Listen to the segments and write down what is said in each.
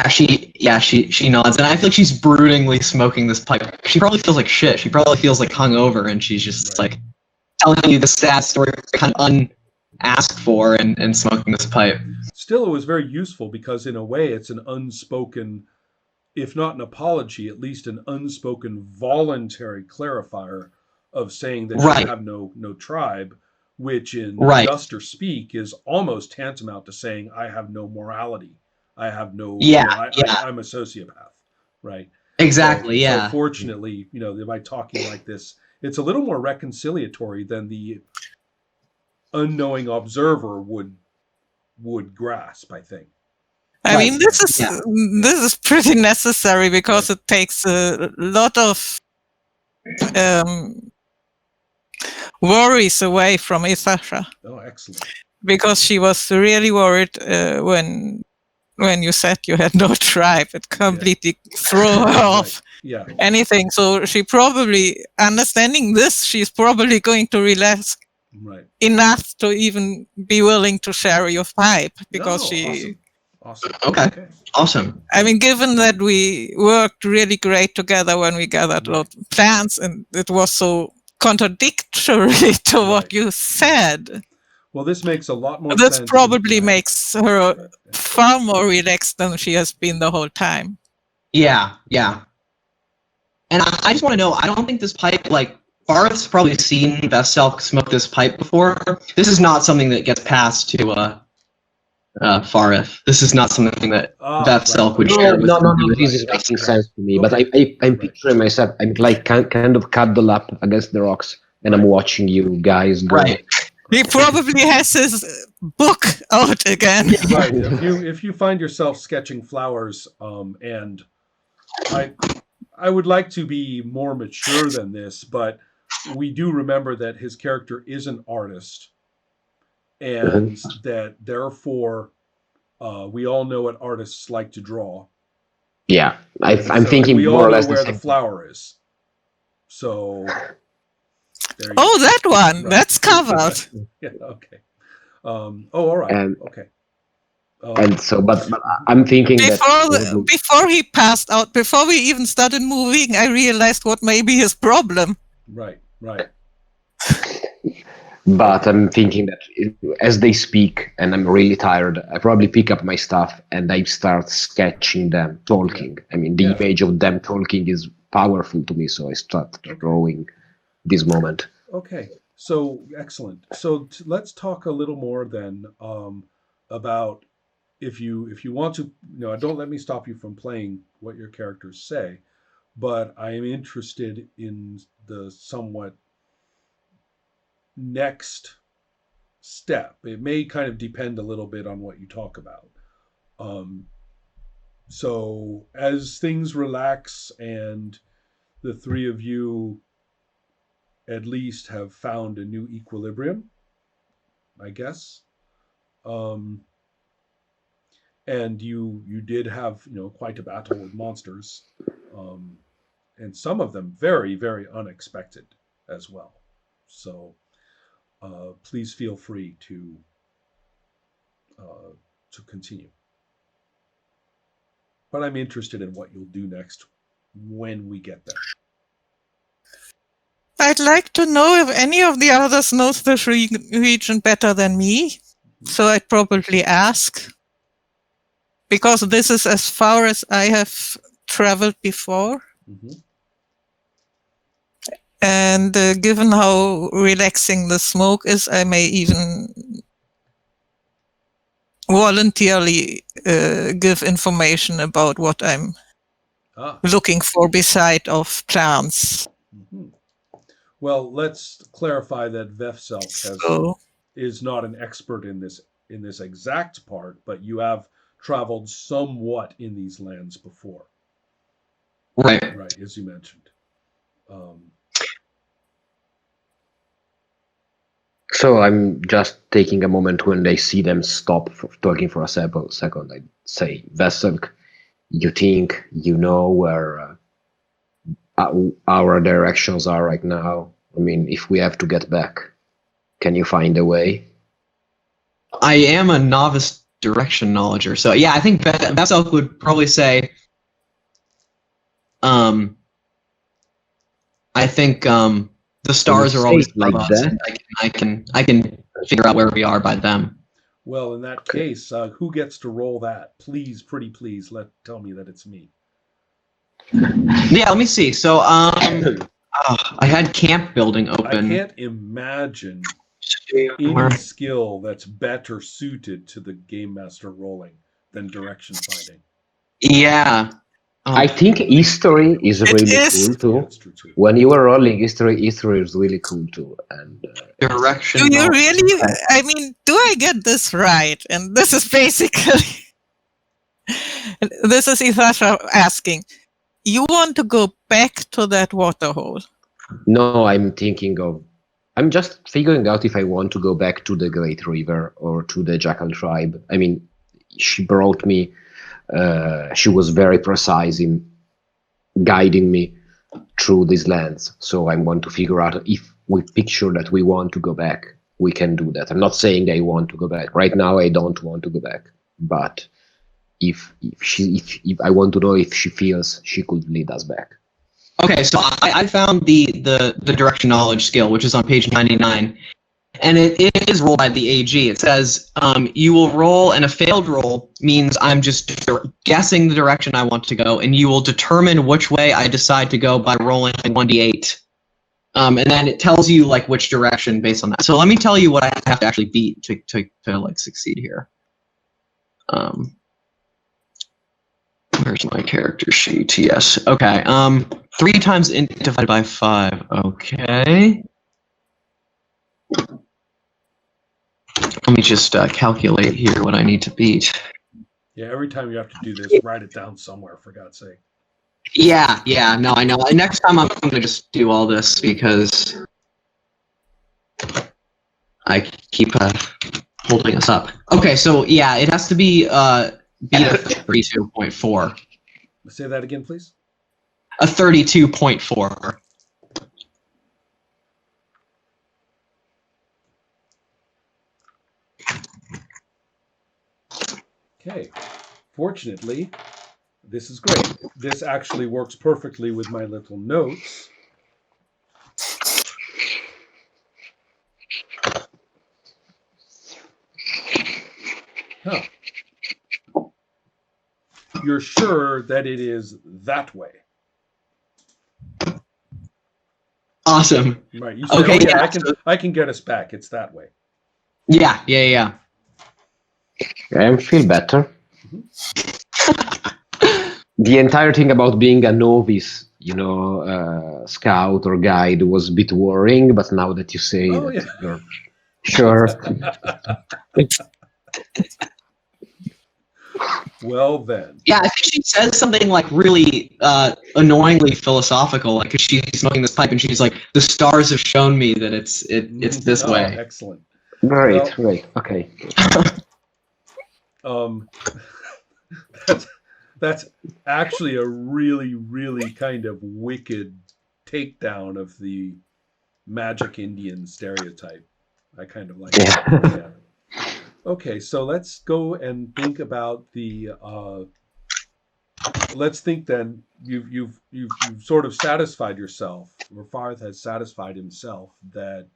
She nods, and I feel like she's broodingly smoking this pipe. She probably feels like shit. She probably feels like hungover, and she's just like telling you the sad story, kind of unasked for, and smoking this pipe. Still, it was very useful because, in a way, it's an unspoken, if not an apology, at least an unspoken voluntary clarifier of saying that you have no tribe, which in Duster speak is almost tantamount to saying I have no morality. I have no. I'm a sociopath, right? Exactly. So fortunately, by talking like this, it's a little more reconciliatory than the unknowing observer would grasp, I think. I mean, this is pretty necessary because it takes a lot of worries away from Ithasha. Oh, excellent! Because she was really worried when you said you had no tribe. It completely threw her off anything. So she probably, understanding this, she's probably going to relax enough to even be willing to share your pipe because she. Awesome. Okay. Awesome. I mean, given that we worked really great together when we gathered plants, and it was so contradictory to what you said. Well, this makes a lot more sense. This probably makes her far more relaxed than she has been the whole time. Yeah. And I just want to know, I don't think this pipe, like, Farth's probably seen Vethselk smoke this pipe before. This is not something that gets passed to Farith. This is not something that Vethselk would share with No, this is making sense to me. But I'm picturing myself, I'm like kind of cuddled up against the rocks, and I'm watching you guys go. Right. He probably has his book out again. Right. If you find yourself sketching flowers, and I would like to be more mature than this, but we do remember that his character is an artist, and that therefore we all know what artists like to draw. Yeah, I'm thinking we more all or less know where the flower is. So. That one. Right. That's covered. Yeah. Okay. All right. Okay. And so, but I'm thinking before he passed out, before we even started moving, I realized what may be his problem. Right. But I'm thinking that as they speak, and I'm really tired, I probably pick up my stuff and I start sketching them talking. I mean, the image of them talking is powerful to me, so I start drawing this moment. Okay, so excellent. So let's talk a little more then about if you want to. Don't let me stop you from playing what your characters say, but I am interested in the somewhat next step. It may kind of depend a little bit on what you talk about. So as things relax and the three of you at least have found a new equilibrium, I guess. And you did have, quite a battle with monsters. And some of them very, very unexpected as well. So please feel free to continue. But I'm interested in what you'll do next when we get there. I'd like to know if any of the others knows this region better than me. So I'd probably ask. Because this is as far as I have traveled before. Mm-hmm. And given how relaxing the smoke is, I may even voluntarily give information about what I'm looking for beside of plants. Mm-hmm. Well, let's clarify that Vethselk is not an expert in this exact part, but you have traveled somewhat in these lands before. Right, as you mentioned. So I'm just taking a moment when they see them stop talking for a second. I say, Vethselk, you think you know where our directions are right now? I mean, if we have to get back, can you find a way? I am a novice direction knowledger. So yeah, I think Veselk would probably say, I think the stars are always like above us, that. and I can figure out where we are by them. Well, in that case, who gets to roll that? Please, pretty please, tell me that it's me. Yeah, let me see. So I had camp building open. I can't imagine any skill that's better suited to the game master rolling than direction finding. Yeah. I think history is really cool too. Yeah, it's true too. When you were rolling history is really cool too. And direction. Do you really? I mean, do I get this right? And this is basically, this is Ithasha asking, you want to go back to that waterhole? No, I'm just figuring out if I want to go back to the Great River or to the Jackal tribe. I mean, she brought me, she was very precise in guiding me through these lands. So I want to figure out if we picture that we want to go back, we can do that. I'm not saying I want to go back. Right now, I don't want to go back. But if I want to know if she feels she could lead us back. Okay, so I found the direction knowledge skill, which is on page 99, and it is rolled by the AG. It says you will roll, and a failed roll means I'm just guessing the direction I want to go, and you will determine which way I decide to go by rolling 1d8. And then it tells you like which direction based on that. So let me tell you what I have to actually beat to like succeed here. Where's my character sheet? Yes. Okay. 3 times int divided by 5. Okay. Let me just calculate here what I need to beat. Yeah, every time you have to do this, write it down somewhere, for God's sake. Yeah, no, I know. Next time I'm going to just do all this because I keep holding us up. Okay, so yeah, it has to be beat a 32.4. Say that again, please. A 32.4. Okay. Fortunately, this is great. This actually works perfectly with my little notes. Huh. You're sure that it is that way? Awesome. Right. You say, okay, oh, yeah, I can get us back. It's that way. Yeah. I feel better. The entire thing about being a novice, scout or guide was a bit worrying, but now that you say that you're sure. Well then. Yeah, I think she says something like really annoyingly philosophical, like 'cause she's smoking this pipe and she's like, "The stars have shown me that it's this way." Excellent. Great. Okay. That's actually a really, really kind of wicked takedown of the magic Indian stereotype. I kind of like that. Yeah. Okay, so let's go and think about the. Let's think then. You've sort of satisfied yourself, or Farth has satisfied himself that.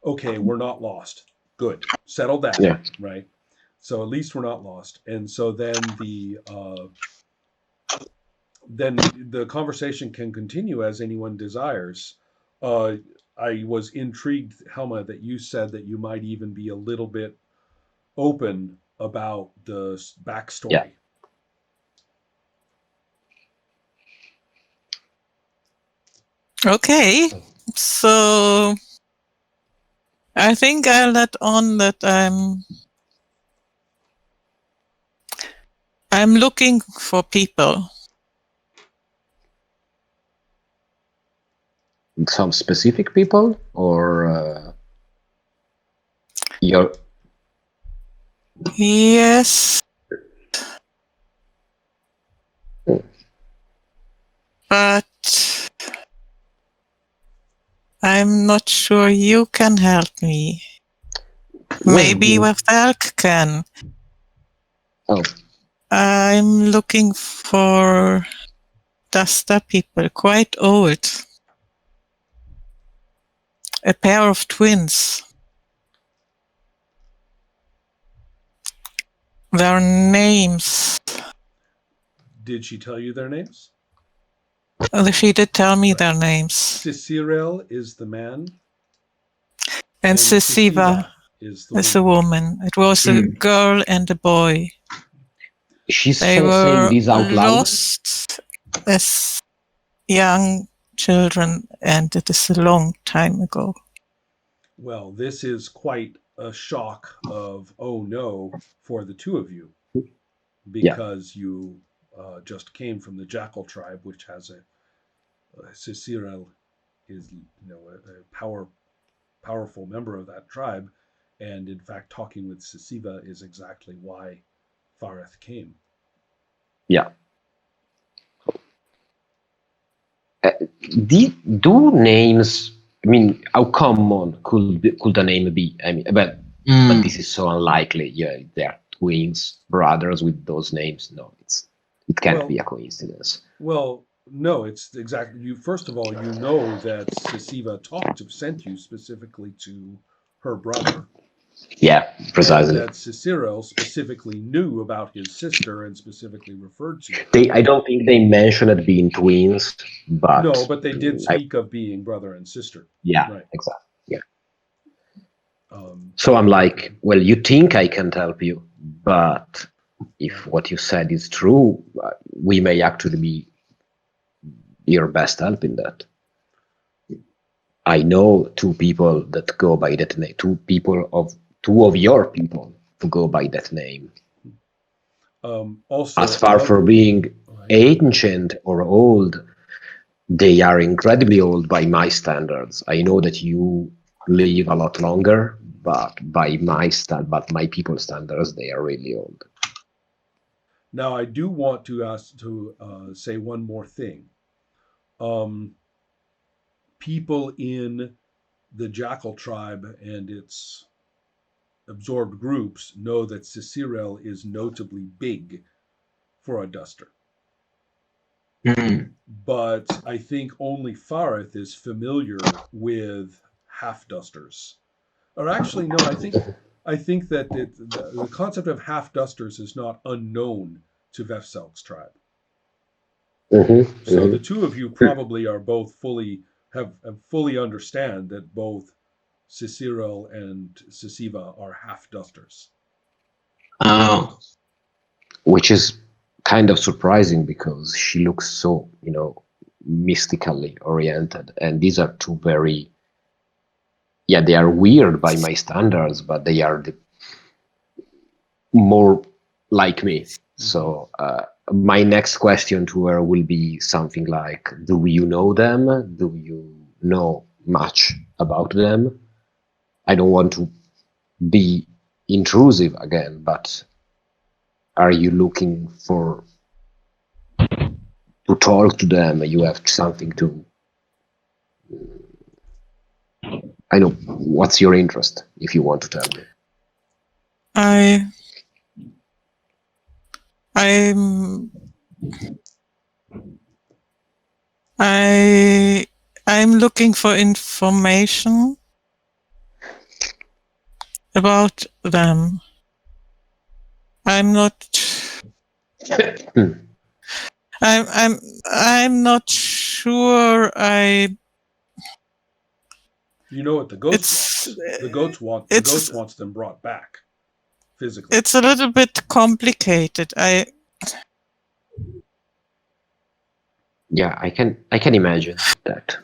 Okay, we're not lost. Good, settle that. Yeah. Right. So at least we're not lost, and so then the conversation can continue as anyone desires. I was intrigued, Helma, that you said that you might even be a little bit open about the backstory. Yeah. Okay, so I think I'll let on that I'm looking for people. Some specific people, or your? Yes. But I'm not sure you can help me. Maybe Veselk can. Oh. I'm looking for Dasta people, quite old. A pair of twins. Their names. Did she tell you their names? She did tell me their names. Cicirel is the man. And Sisiva is the woman. It was a girl and a boy. She's they saying were this out loud? lost as young children, and it is a long time ago. Well, this is quite a shock of, oh no, for the two of you, because you just came from the Jackal tribe, which has Cicirel is a powerful member of that tribe, and in fact, talking with Sisiva is exactly why Fareth came. Yeah. Do names? I mean, how common could a name be? I mean, but this is so unlikely. Yeah, they are twins, brothers with those names. No, it can't be a coincidence. Well, no, it's exactly you. First of all, you know that Sisiva sent you specifically to her brother. Yeah, precisely. And that Cicirel specifically knew about his sister and specifically referred to her. I don't think they mentioned it being twins, but no, but they did speak of being brother and sister. Yeah, right. Exactly. Yeah. So I'm like, well, you think I can't help you, but if what you said is true, we may actually be your best help in that. I know two people that go by that name. Two of your people to go by that name. Also, as far from being ancient or old, they are incredibly old by my standards. I know that you live a lot longer, but by my people's standards, they are really old. Now, I do want to say one more thing. People in the Jackal tribe and its absorbed groups know that Cicirel is notably big for a duster. But I think only Fareth is familiar with half dusters. Or actually, no, I think that the concept of half dusters is not unknown to Vefselk's tribe. So the two of you probably are both fully understand that both Cicirel and Sisiva are half dusters. Oh. Which is kind of surprising because she looks so, mystically oriented. And these are two very, they are weird by my standards, but they are more like me. So my next question to her will be something like, do you know them? Do you know much about them? I don't want to be intrusive again, but are you looking to talk to them? You have something to, I know, what's your interest, if you want to tell me? I'm looking for information about them. I'm not. I'm not sure. You know what the ghost wants? The ghost wants them brought back physically. It's a little bit complicated. Yeah, I can imagine that.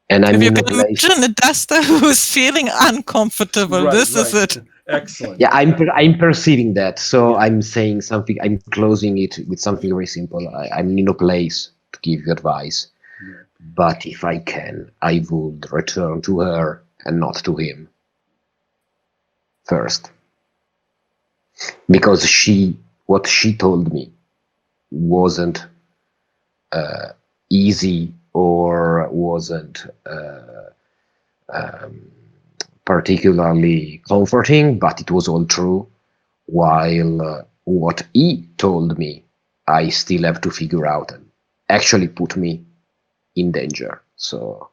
And if you can imagine a duster who's feeling uncomfortable, this is it. Excellent. Yeah, I'm perceiving that. So I'm saying something. I'm closing it with something very simple. I'm in no place to give you advice, but if I can, I would return to her and not to him first, because what she told me wasn't easy or wasn't particularly comforting, but it was all true. while what he told me, I still have to figure out and actually put me in danger. So